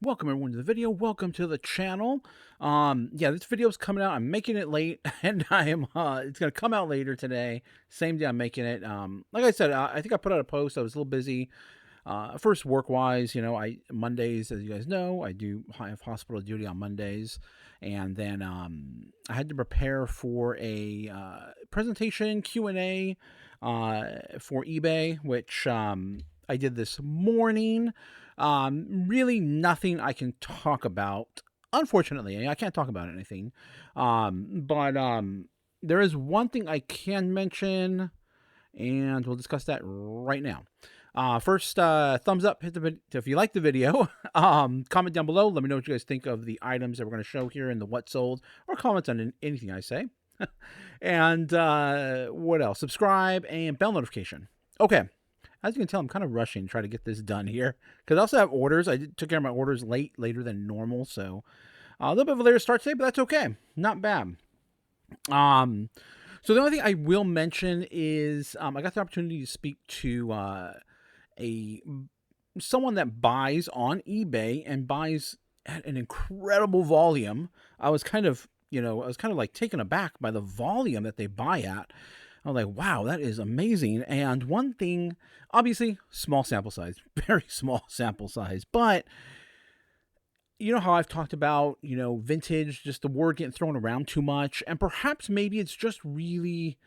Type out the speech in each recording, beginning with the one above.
Welcome everyone to the video. Welcome to the channel. Yeah, this video is coming out. I'm making it late, and I am. It's gonna come out later today. Same day I'm making it. Like I said, I think I put out a post. I was a little busy. First, work wise, I Mondays, as you guys know, I have hospital duty on Mondays, and then I had to prepare for a presentation Q&A for eBay, which I did this morning. Really nothing I can talk about. Unfortunately, I can't talk about anything. But there is one thing I can mention, and we'll discuss that right now. First, thumbs up, hit the video if you like the video. Comment down below. Let me know what you guys think of the items that we're going to show here in the what sold, or comments on anything I say. And what else? Subscribe and bell notification. Okay. As you can tell, I'm kind of rushing to try to get this done here because I also have orders. Took care of my orders later than normal, so a little bit of a later start today, but that's okay. Not bad. So the only thing I will mention is I got the opportunity to speak to someone that buys on eBay and buys at an incredible volume. I was kind of like taken aback by the volume that they buy at. I was like, wow, that is amazing. And one thing, obviously, small sample size, very small sample size, but you know how I've talked about, vintage, just the word getting thrown around too much. And perhaps maybe it's just really,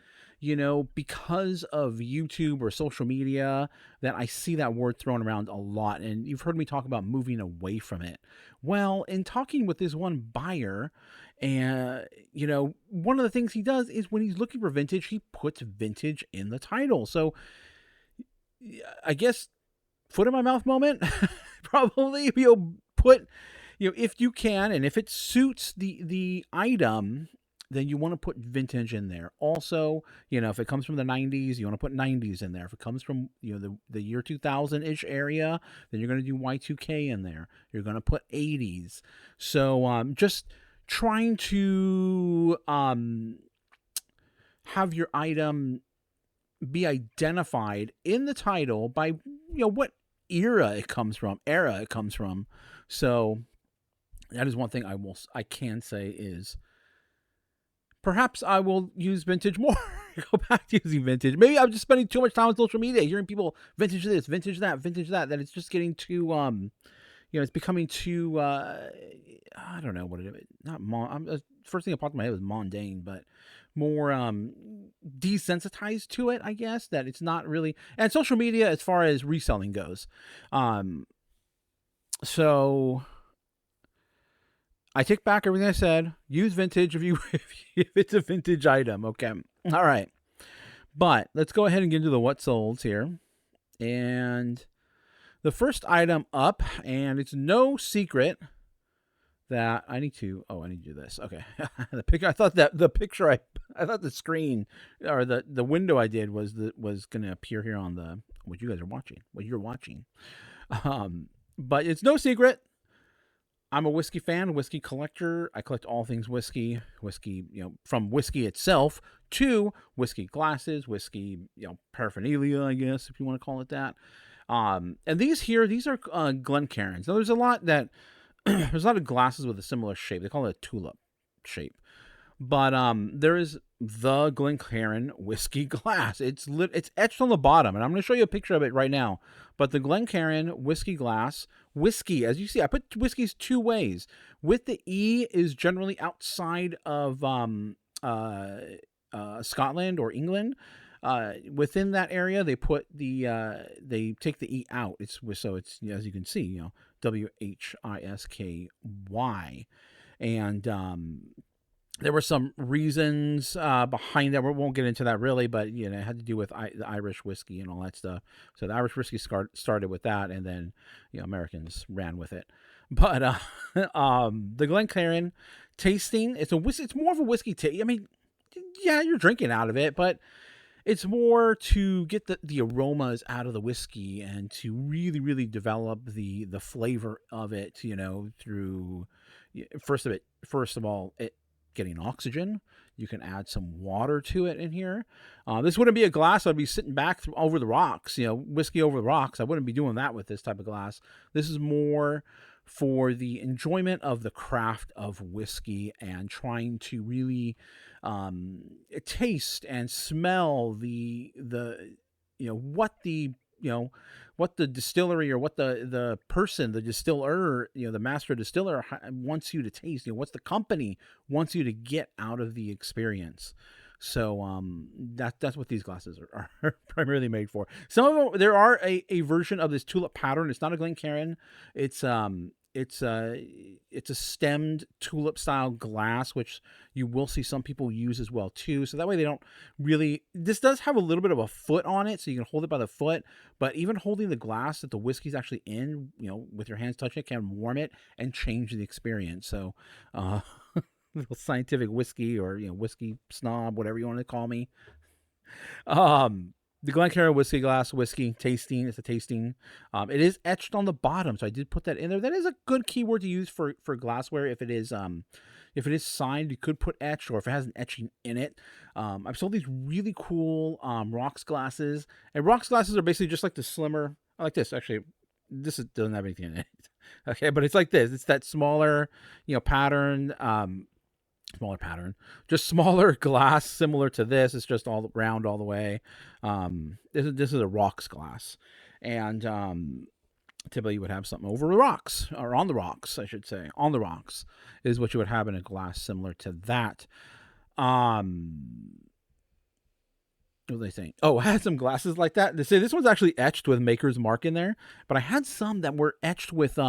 because of YouTube or social media that I see that word thrown around a lot. And you've heard me talk about moving away from it. Well, in talking with this one buyer, and, one of the things he does is when he's looking for vintage, he puts vintage in the title. So I guess foot in my mouth moment, probably you'll put, if you can, and if it suits the item, then you want to put vintage in there. Also, if it comes from the 90s, you want to put 90s in there. If it comes from, the year 2000-ish area, then you're going to do Y2K in there. You're going to put 80s. So just trying to have your item be identified in the title by, what era it comes from. So that is one thing I can say is perhaps I will use vintage more. Go back to using vintage. Maybe I'm just spending too much time on social media, hearing people vintage this, vintage that, that it's just getting too, it's becoming too, I don't know what it is. First thing that popped in my head was mundane, but more desensitized to it, I guess, that it's not really. And social media, as far as reselling goes. So I take back everything I said. Use vintage if it's a vintage item. Okay. All right. But let's go ahead and get into the what solds here. And the first item up, and it's no secret that I need to do this. Okay. The picture, I thought the screen or the window I did was going to appear here on what you guys are watching, what you're watching. But it's no secret. I'm a whiskey fan, whiskey collector. I collect all things whiskey, from whiskey itself to whiskey glasses, whiskey, paraphernalia, I guess, if you want to call it that. And these are Glencairns. Now there's a lot of glasses with a similar shape. They call it a tulip shape. But there is the Glencairn whiskey glass. It's etched on the bottom, and I'm going to show you a picture of it right now. But the Glencairn whiskey glass, whiskey, as you see, I put whiskeys two ways. With the E is generally outside of Scotland or England. Within that area, they put they take the E out. It's as you can see, WHISKY, and there were some reasons behind that. We won't get into that really, but it had to do with the Irish whiskey and all that stuff. So the Irish whiskey started with that, and then Americans ran with it. But the Glencairn tasting, it's more of a whiskey taste. I mean, yeah, you're drinking out of it, but it's more to get the aromas out of the whiskey and to really, really develop the flavor of it, through first of all, it getting oxygen. You can add some water to it in here. This wouldn't be a glass I'd be sitting back over the rocks, whiskey over the rocks. I wouldn't be doing that with this type of glass. This is more for the enjoyment of the craft of whiskey and trying to really taste and smell what the distillery or what the person, the distiller, the master distiller wants you to taste. What's the company wants you to get out of the experience. So that's what these glasses are primarily made for. Some of them, there are a version of this tulip pattern. It's not a Glencairn. It's a stemmed tulip style glass, which you will see some people use as well too. So that way they don't really. This does have a little bit of a foot on it, so you can hold it by the foot. But even holding the glass that the whiskey's actually in, with your hands touching it, can warm it and change the experience. So. Little scientific whiskey or whiskey snob, whatever you want to call me. The Glencairn whiskey glass whiskey tasting. It's a tasting. It is etched on the bottom, so I did put that in there. That is a good keyword to use for glassware. If it is signed, you could put etched, or if it has an etching in it. I've sold these really cool rocks glasses, and rocks glasses are basically just like the slimmer. I like this actually. This doesn't have anything in it. Okay, but it's like this. It's that smaller, pattern. Smaller pattern, just smaller glass, similar to this. It's just all round all the way. This is a rocks glass, and typically you would have something over the rocks, or on the rocks, I should say. On the rocks is what you would have in a glass similar to that. What was I saying? Oh, I had some glasses like that. They say this one's actually etched with Maker's Mark in there, but I had some that were etched with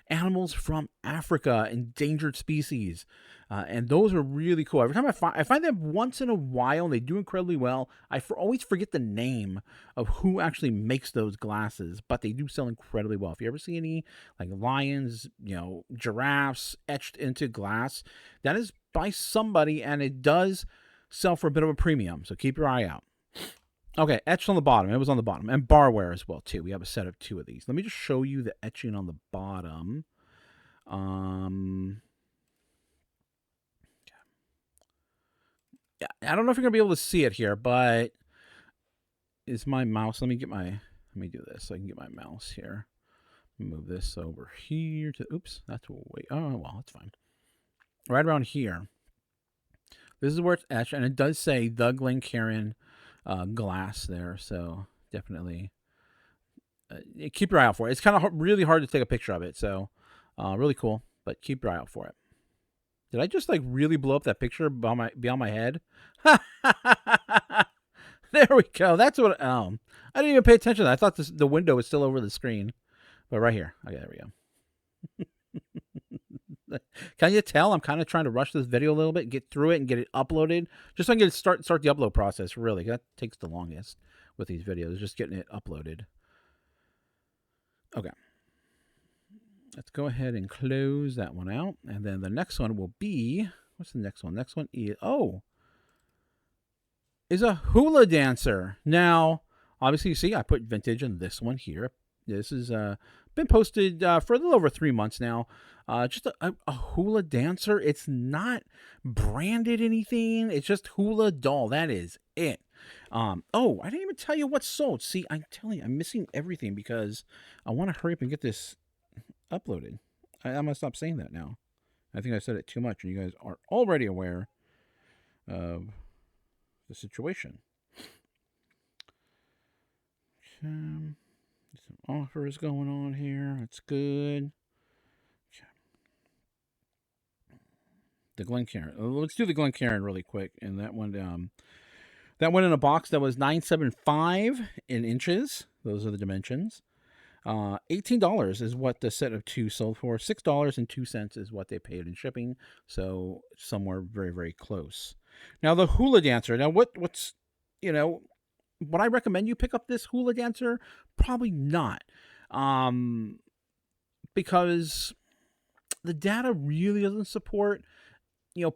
animals from Africa, endangered species, and those are really cool. Every time I find them once in a while, and they do incredibly well. I always forget the name of who actually makes those glasses, but they do sell incredibly well. If you ever see any like lions, giraffes etched into glass, that is by somebody, and it does sell for a bit of a premium, so keep your eye out. Okay, etched on the bottom. It was on the bottom. And barware as well, too. We have a set of 2 of these. Let me just show you the etching on the bottom. Yeah, I don't know if you're going to be able to see it here, but is my mouse... Let me do this so I can get my mouse here. Move this over here to... Oops, that's way... Oh, well, that's fine. Right around here. This is where it's etched, and it does say the Glencairn glass there, so definitely keep your eye out for it. It's kind of really hard to take a picture of it, so really cool, but keep your eye out for it. Did I just like really blow up that picture beyond my head? There we go. That's what. I didn't even pay attention to that. I thought the window was still over the screen, but right here. Okay, there we go. Can you tell I'm kind of trying to rush this video a little bit, get through it, and get it uploaded, just so I can start the upload process. Really, that takes the longest with these videos, just getting it uploaded. Okay, let's go ahead and close that one out, and then the next one will be, what's the next one? Next one is a hula dancer. Now, obviously, you see I put vintage in this one here. This is been posted for a little over 3 months now. Just a hula dancer. It's not branded anything. It's just hula doll. That is it. Oh, I didn't even tell you what's sold. See, I'm telling you, I'm missing everything because I want to hurry up and get this uploaded. I'm going to stop saying that now. I think I said it too much, and you guys are already aware of the situation. Some offers going on here. That's good. The Glencairn. Let's do the Glencairn really quick. And that one in a box that was $9.75 in inches. Those are the dimensions. $18 is what the set of 2 sold for. $6.02 is what they paid in shipping. So somewhere very, very close. Now the hula dancer. Now what's would I recommend you pick up this hula dancer? Probably not. Because the data really doesn't support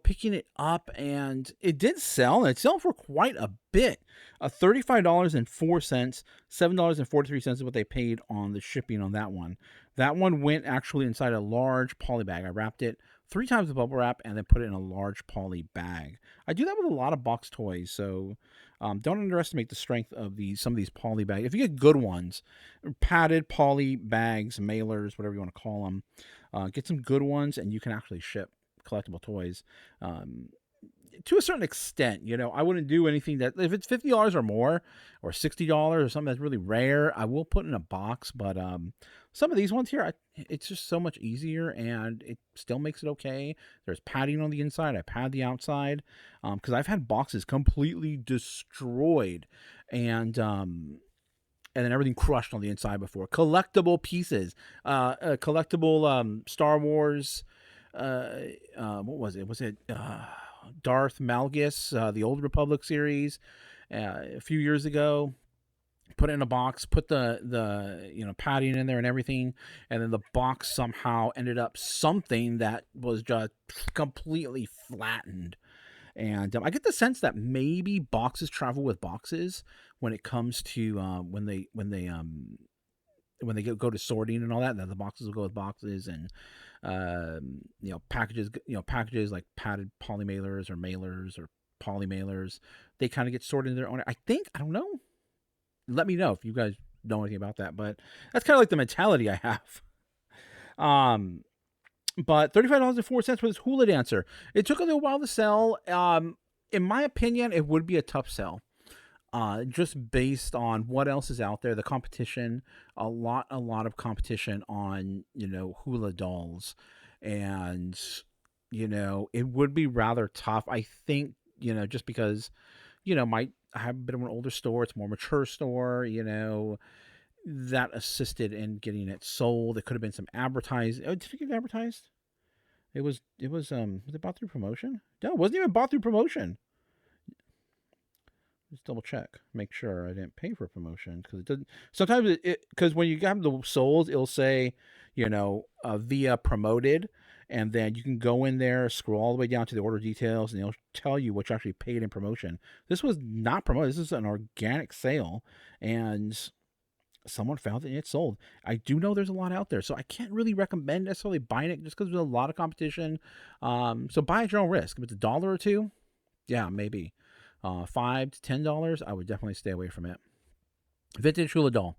picking it up, and it did sell, and it sold for quite a bit. $35.04, $7.43 is what they paid on the shipping on that one. That one went actually inside a large poly bag. I wrapped it 3 times the bubble wrap, and then put it in a large poly bag. I do that with a lot of box toys, so don't underestimate the strength of some of these poly bags. If you get good ones, padded poly bags, mailers, whatever you want to call them, get some good ones, and you can actually ship collectible toys. To a certain extent, I wouldn't do anything that, if it's $50 or more, or $60 or something that's really rare, I will put in a box. But some of these ones here, it's just so much easier, and it still makes it okay. There's padding on the inside. I pad the outside, because I've had boxes completely destroyed, and then everything crushed on the inside before. Collectible pieces, collectible Star Wars. What was it? Was it Darth Malgus, the Old Republic series, a few years ago? Put it in a box, put the padding in there and everything, and then the box somehow ended up something that was just completely flattened. And I get the sense that maybe boxes travel with boxes when it comes to when they go to sorting and all that the boxes will go with boxes, and packages like padded poly mailers or poly mailers, they kind of get sorted in their own. I don't know. Let me know if you guys know anything about that, but that's kind of like the mentality I have. But $35.04 for this hula dancer. It took a little while to sell. In my opinion, it would be a tough sell. Just based on what else is out there, the competition, a lot of competition on, hula dolls, and, it would be rather tough. I think, just because, I have a bit of an older store, it's a more mature store, that assisted in getting it sold. It could have been some advertising. Oh, did it get advertised? Was it bought through promotion? No, it wasn't even bought through promotion. Just double check, make sure I didn't pay for promotion, because it doesn't. Sometimes because when you have the sold, it'll say, via promoted, and then you can go in there, scroll all the way down to the order details, and it'll tell you what you actually paid in promotion. This was not promoted. This is an organic sale, and someone found it and it sold. I do know there's a lot out there, so I can't really recommend necessarily buying it just because there's a lot of competition. So buy at your own risk. If it's $1 or $2, yeah, maybe. $5 to $10, I would definitely stay away from it. Vintage hula doll,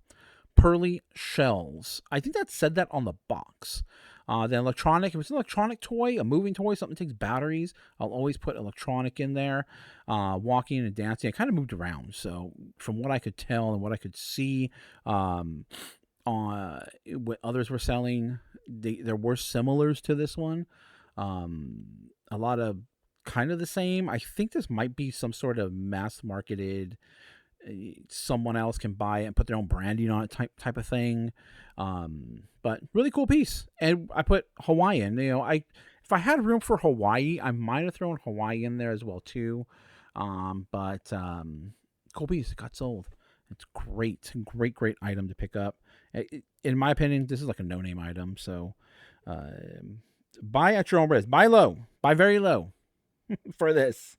pearly shells. I think that said that on the box. Then electronic. If it's an electronic toy, a moving toy, something that takes batteries, I'll always put electronic in there. Walking and dancing, I kind of moved around. So from what I could tell and what I could see, what others were selling, there were similars to this one. A lot of kind of the same. I think this might be some sort of mass marketed, someone else can buy it and put their own branding on it type of thing. But really cool piece. And I put Hawaiian. If I had room for Hawaii, I might have thrown Hawaii in there as well too. But cool piece. It got sold. It's great item to pick up. In my opinion, this is like a no-name item. So buy at your own risk. Buy low. Buy very low. For this.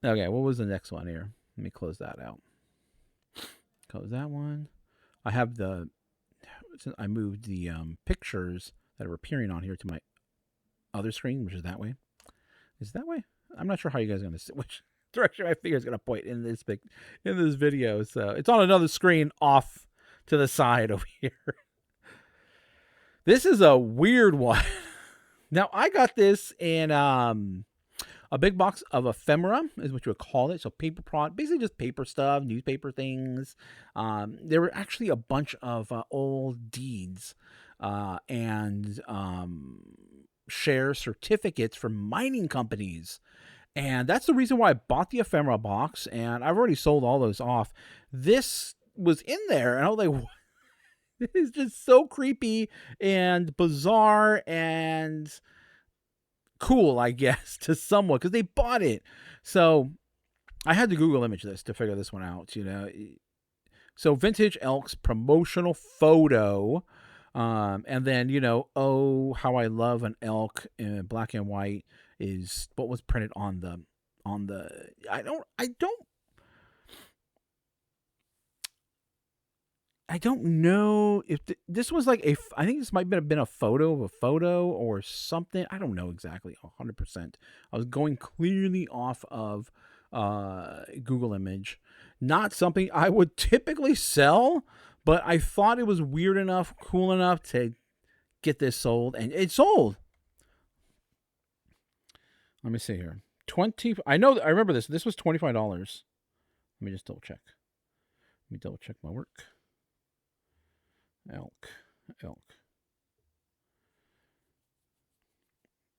Okay, what was the next one here? Let me close that out. Close that one. I moved the pictures that are appearing on here to my other screen, which is that way. Is it that way? I'm not sure how you guys are going to see which direction my finger is going to point in this video. So it's on another screen off to the side over here. This is a weird one. Now, I got this in a big box of ephemera, is what you would call it. So paper product, basically just paper stuff, newspaper things. There were actually a bunch of old deeds and share certificates from mining companies. And that's the reason why I bought the ephemera box, and I've already sold all those off. This was in there, and I was like, what? It is just so creepy and bizarre and cool, I guess, to someone, because they bought it. So I had to Google image this to figure this one out, So vintage elks promotional photo. And then, oh, how I love an elk in black and white is what was printed on the, I don't know if this was like I think this might have been a photo of a photo or something. I don't know exactly 100%. I was going clearly off of Google image. Not something I would typically sell, but I thought it was weird enough, cool enough to get this sold, and it sold. Let me see here. I remember this. This was $25. Let me just double check. Let me double check my work. Elk.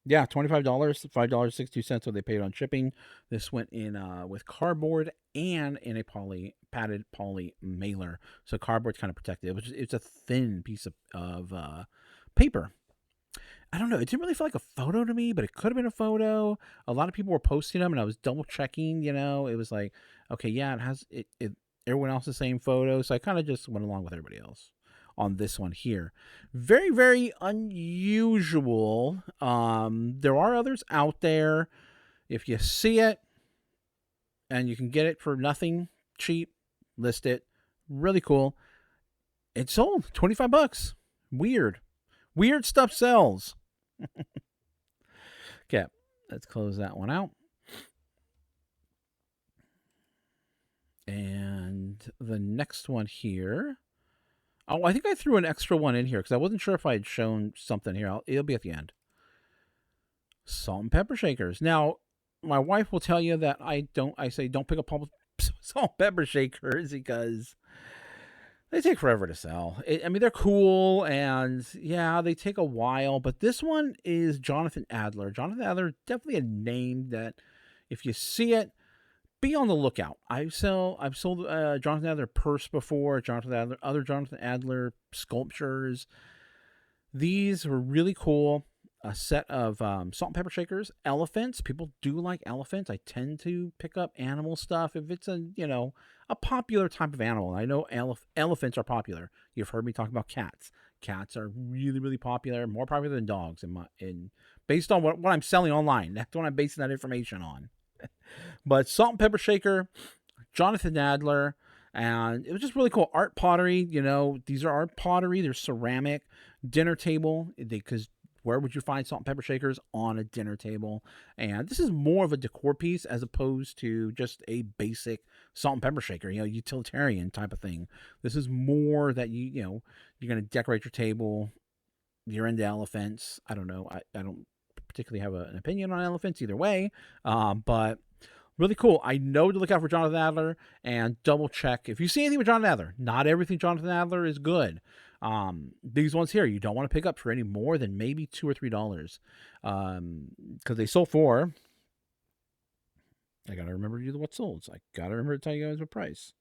Yeah, $25, $5.62 what they paid on shipping. This went in with cardboard and in a padded poly mailer. So cardboard's kind of protected. It's a thin piece of paper. I don't know. It didn't really feel like a photo to me, but it could have been a photo. A lot of people were posting them, and I was double checking. It was like, okay, yeah, it has it. Everyone else the same photo, so I kind of just went along with everybody else on this one here. Very, very unusual. There are others out there. If you see it and you can get it for nothing, cheap, list it. Really cool. It sold $25. Weird stuff sells. Okay, let's close that one out. And the next one here. Oh, I think I threw an extra one in here because I wasn't sure if I had shown something here. It'll be at the end. Salt and pepper shakers. Now, my wife will tell you that I say don't pick up salt and pepper shakers because they take forever to sell. They're cool, and yeah, they take a while. But this one is Jonathan Adler. Jonathan Adler, definitely a name that if you see it, be on the lookout. I've sold Jonathan Adler purse before, other Jonathan Adler sculptures. These were really cool. A set of salt and pepper shakers, elephants. People do like elephants. I tend to pick up animal stuff if it's a popular type of animal. I know elephants are popular. You've heard me talk about cats. Cats are really, really popular, more popular than dogs based on what I'm selling online. That's what I'm basing that information on. But salt and pepper shaker, Jonathan Adler, and it was just really cool. Art pottery, these are art pottery. They're ceramic. Dinner table, because where would you find salt and pepper shakers? On a dinner table. And this is more of a decor piece as opposed to just a basic salt and pepper shaker, utilitarian type of thing. This is more that you're going to decorate your table. You're into elephants. I don't know. I don't particularly have an opinion on elephants either way, but really cool. I know to look out for Jonathan Adler and double check. If you see anything with Jonathan Adler, not everything Jonathan Adler is good. These ones here, you don't want to pick up for any more than maybe $2 or $3. Because they sold for, I got to remember to do what sold. So I got to remember to tell you guys what price.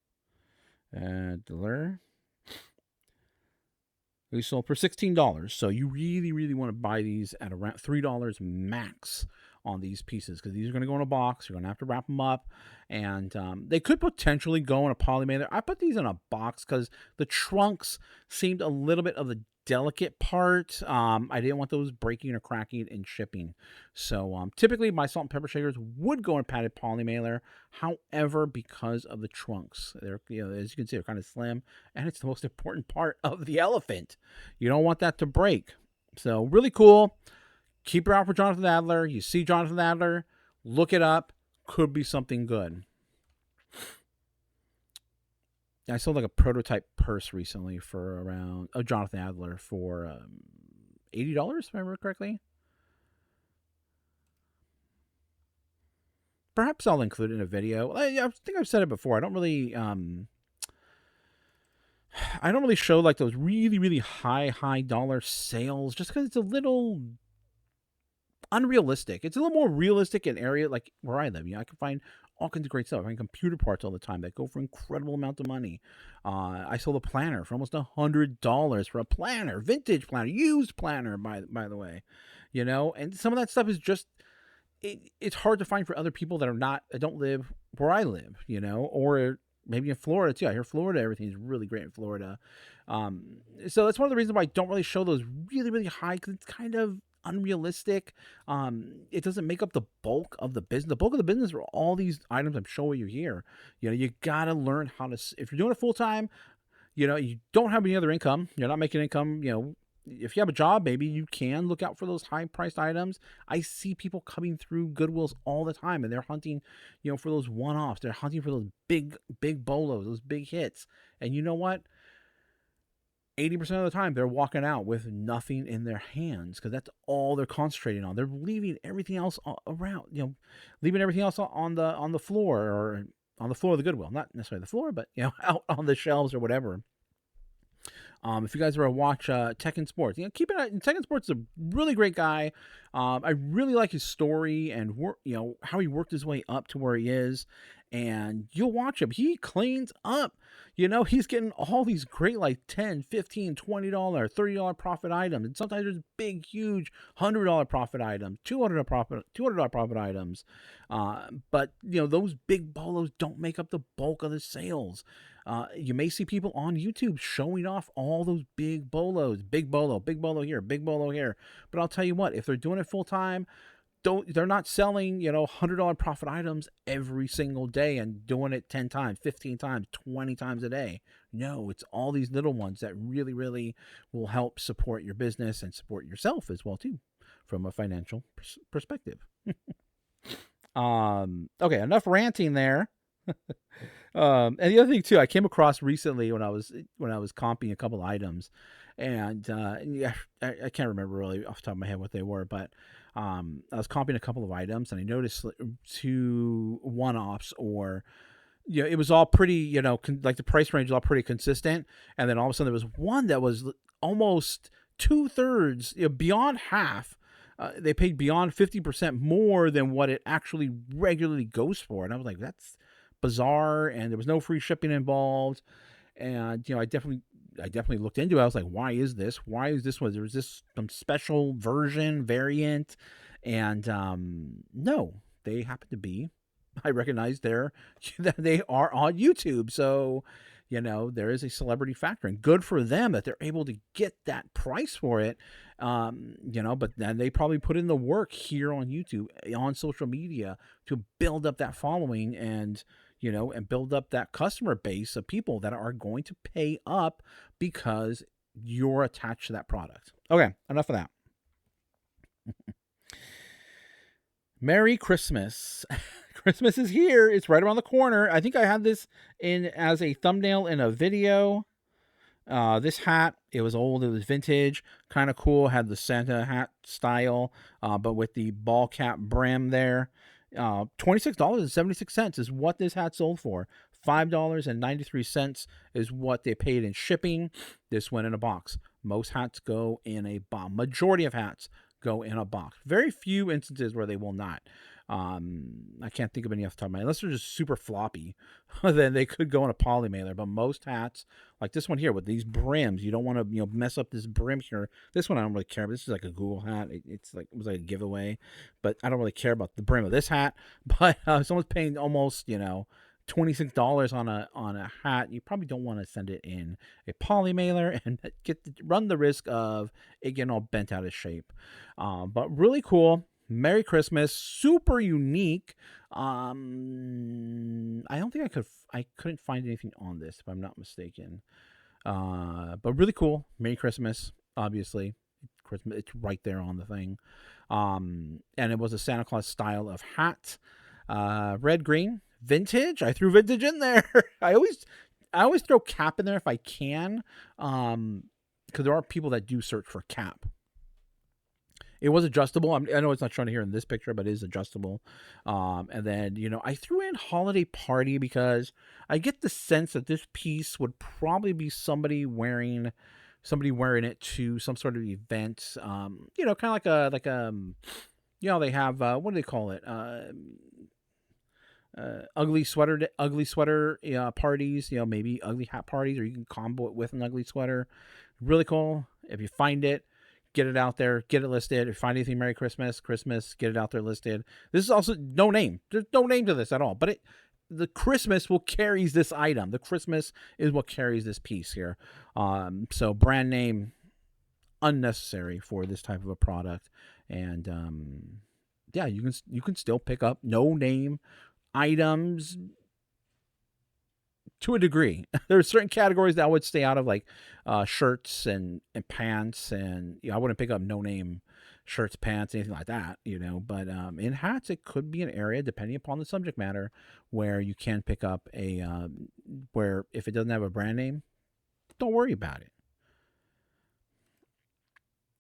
Adler. We sold for $16. So you really, really want to buy these at around $3 max on these pieces, because these are going to go in a box. You're going to have to wrap them up, and they could potentially go in a poly mailer. I put these in a box because the trunks seemed a little bit of the delicate part. I didn't want those breaking or cracking in shipping. So typically my salt and pepper shakers would go in a padded poly mailer. However, because of the trunks, they're, as you can see, they're kind of slim, and it's the most important part of the elephant. You don't want that to break. So really cool. Keep your eye out for Jonathan Adler. You see Jonathan Adler, look it up. Could be something good. I sold like a prototype purse recently for around Jonathan Adler for $80, if I remember correctly. Perhaps I'll include it in a video. I think I've said it before. I don't really show like those really, really high dollar sales just because it's a little unrealistic. It's a little more realistic in area like where I live. I can find all kinds of great stuff. I find computer parts all the time that go for incredible amount of money. I sold a planner for almost $100 for a planner, vintage planner, used planner, by the way. And some of that stuff is just it's hard to find for other people that don't live where I live, or maybe in Florida too. I hear Florida, everything's really great in Florida. So that's one of the reasons why I don't really show those really, really high, because it's kind of unrealistic. It doesn't make up the bulk of the business. The bulk of the business are all these items I'm showing you here. You gotta learn how to, if you're doing it full time, You don't have any other income. You're not making income. If you have a job, maybe you can look out for those high priced items. I see people coming through Goodwills all the time, and they're hunting, for those one offs. They're hunting for those big bolos, those big hits. And you know what? 80% of the time they're walking out with nothing in their hands because that's all they're concentrating on. They're leaving everything else around, leaving everything else on the floor, or on the floor of the Goodwill, not necessarily the floor, but out on the shelves or whatever. If you guys ever watch Tech and Sports, keep it. Tech and Sports is a really great guy. I really like his story and how he worked his way up to where he is. And you'll watch him. He cleans up. He's getting all these great like $10, $15, $20, $30 profit items. And sometimes there's big, huge $100 profit items, $200 profit items. But those big bolos don't make up the bulk of the sales. You may see people on YouTube showing off all those big bolos, big bolo here, big bolo here. But I'll tell you what, if they're doing it full time, they're not selling, $100 profit items every single day and doing it 10 times, 15 times, 20 times a day. No, it's all these little ones that really, really will help support your business and support yourself as well too, from a financial perspective. Okay, enough ranting there. And the other thing too, I came across recently when I was comping a couple items, and I can't remember really off the top of my head what they were, but I was comping a couple of items, and I noticed 2 one-offs, or it was all pretty, like the price range was all pretty consistent, and then all of a sudden there was one that was almost 2/3, beyond half. They paid beyond 50% more than what it actually regularly goes for, and I was like, that's bizarre, and there was no free shipping involved. And I definitely looked into it. I was like, why is this one? There was this some special variant, and no, they happen to be, I recognize they are on YouTube, so there is a celebrity factor, and good for them that they're able to get that price for it. But then they probably put in the work here on YouTube, on social media, to build up that following, and and build up that customer base of people that are going to pay up because you're attached to that product. Okay, enough of that. Merry Christmas. Christmas is here. It's right around the corner. I think I had this in as a thumbnail in a video. This hat, it was old, it was vintage, kind of cool, had the Santa hat style, but with the ball cap brim there. $26.76 is what this hat sold for. $5.93 is what they paid in shipping. This went in a box. Most hats go in a box. Majority of hats go in a box. Very few instances where they will not. I can't think of any off the top of my head. Unless they're just super floppy, then they could go in a poly mailer. But most hats, like this one here with these brims, you don't want to mess up this brim here. This one I don't really care. But this is like a Google hat. It was like a giveaway, but I don't really care about the brim of this hat. But someone's paying almost $26 on a hat. You probably don't want to send it in a poly mailer and run the risk of it getting all bent out of shape. But really cool. Merry Christmas. Super unique. I don't think I couldn't find anything on this, if I'm not mistaken. But really cool. Merry Christmas. Obviously, Christmas. It's right there on the thing. And it was a Santa Claus style of hat. Red, green, vintage. I threw vintage in there. I always throw cap in there if I can. Because there are people that do search for cap. It was adjustable. I know it's not shown here in this picture, but it is adjustable. And then, I threw in holiday party because I get the sense that this piece would probably be somebody wearing it to some sort of event. Kind of like they have, what do they call it? Ugly sweater parties, maybe ugly hat parties, or you can combo it with an ugly sweater. Really cool. If you find it, get it out there, get it listed. If you find anything Merry Christmas, get it out there listed. This is also no name. There's no name to this at all, but the Christmas carries this item. The Christmas is what carries this piece here. So brand name unnecessary for this type of a product. And you can still pick up no name items to a degree. There are certain categories that I would stay out of, like shirts and pants, and I wouldn't pick up no name shirts, pants, anything like that, But in hats, it could be an area, depending upon the subject matter, where you can pick up where if it doesn't have a brand name, don't worry about it.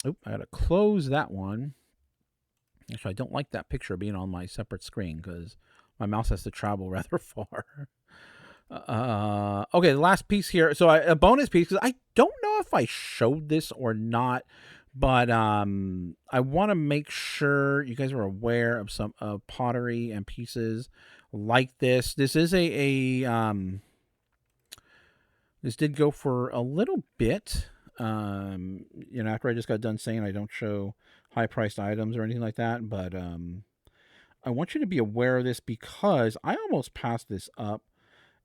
Oop, I gotta close that one. Actually, I don't like that picture being on my separate screen because my mouse has to travel rather far. Okay, the last piece here. So a bonus piece, because I don't know if I showed this or not, but I want to make sure you guys are aware of some pottery and pieces like this. This is this did go for a little bit. After I just got done saying I don't show high-priced items or anything like that, but I want you to be aware of this because I almost passed this up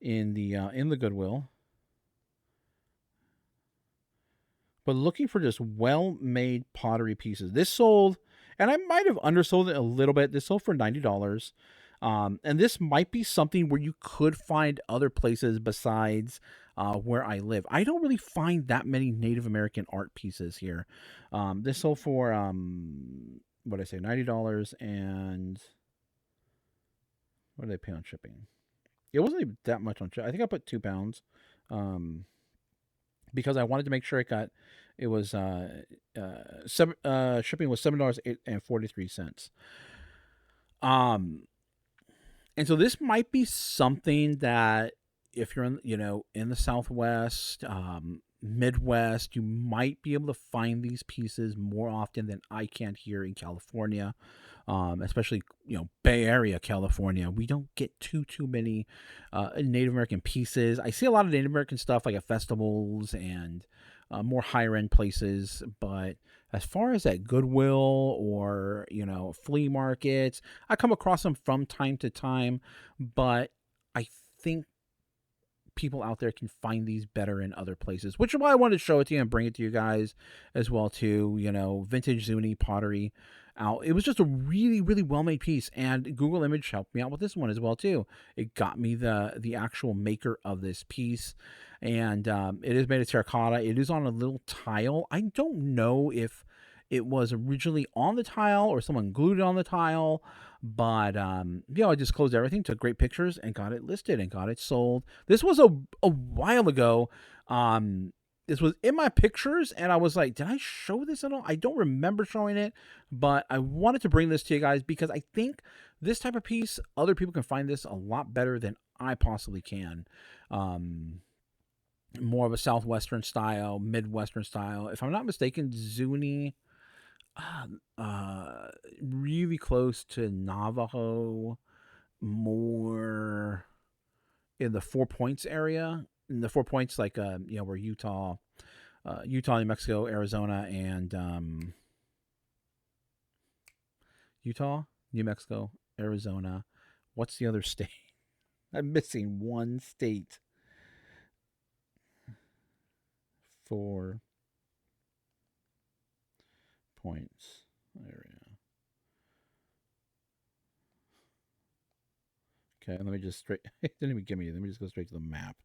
in the Goodwill. But looking for just well-made pottery pieces. This sold, and I might have undersold it a little bit. This sold for $90. And this might be something where you could find other places besides where I live. I don't really find that many Native American art pieces here. This sold for, what did I say, $90, and what did I pay on shipping? It wasn't even that much on shipping. I think I put £2. Because I wanted to make sure shipping was $7.43. And so this might be something that if you're in the Southwest, Midwest, you might be able to find these pieces more often than I can here in California. Especially Bay Area, California. We don't get too many Native American pieces. I see a lot of Native American stuff like at festivals and more higher end places, but as far as at Goodwill or flea markets, I come across them from time to time, but I think people out there can find these better in other places, which is why I wanted to show it to you and bring it to you guys as well too. Vintage Zuni pottery out. It was just a really, really well-made piece, and Google Image helped me out with this one as well too. It got me the actual maker of this piece, and it is made of terracotta. It is on a little tile. I don't know if it was originally on the tile or someone glued it on the tile, but I just closed everything, took great pictures, and got it listed and got it sold. This was a while ago. This was in my pictures, and I was like, did I show this at all? I don't remember showing it, but I wanted to bring this to you guys because I think this type of piece, other people can find this a lot better than I possibly can. More of a Southwestern style, Midwestern style. If I'm not mistaken, Zuni, really close to Navajo, more in the 4 Points area. In the 4 Points, like where Utah, New Mexico, Arizona, and Utah, New Mexico, Arizona. What's the other state? I'm missing one state. 4 Points area. Okay, let me just it didn't even give me. Let me just go straight to the map.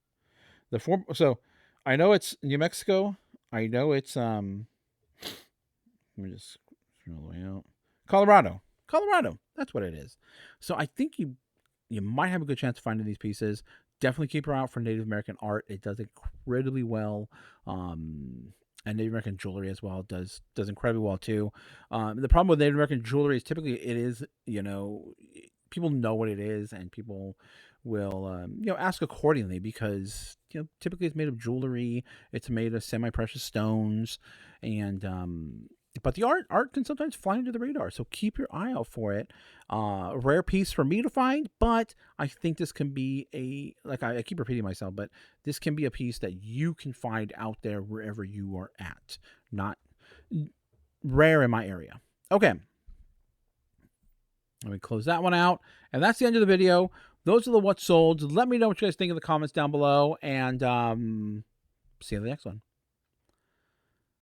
So I know it's New Mexico. I know it's let me just scroll all the way out. Colorado. That's what it is. So I think you might have a good chance of finding these pieces. Definitely keep her out for Native American art. It does incredibly well. And Native American jewelry as well does incredibly well too. The problem with Native American jewelry is typically it is, people know what it is, and people will ask accordingly because typically it's made of jewelry, it's made of semi-precious stones, and but the art can sometimes fly under the radar, so keep your eye out for it. Rare piece for me to find, but I think this can be I keep repeating myself, but this can be a piece that you can find out there wherever you are at. Not rare in my area. Okay. Let me close that one out. And that's the end of the video. Those are the what sold. Let me know what you guys think in the comments down below. And see you in the next one.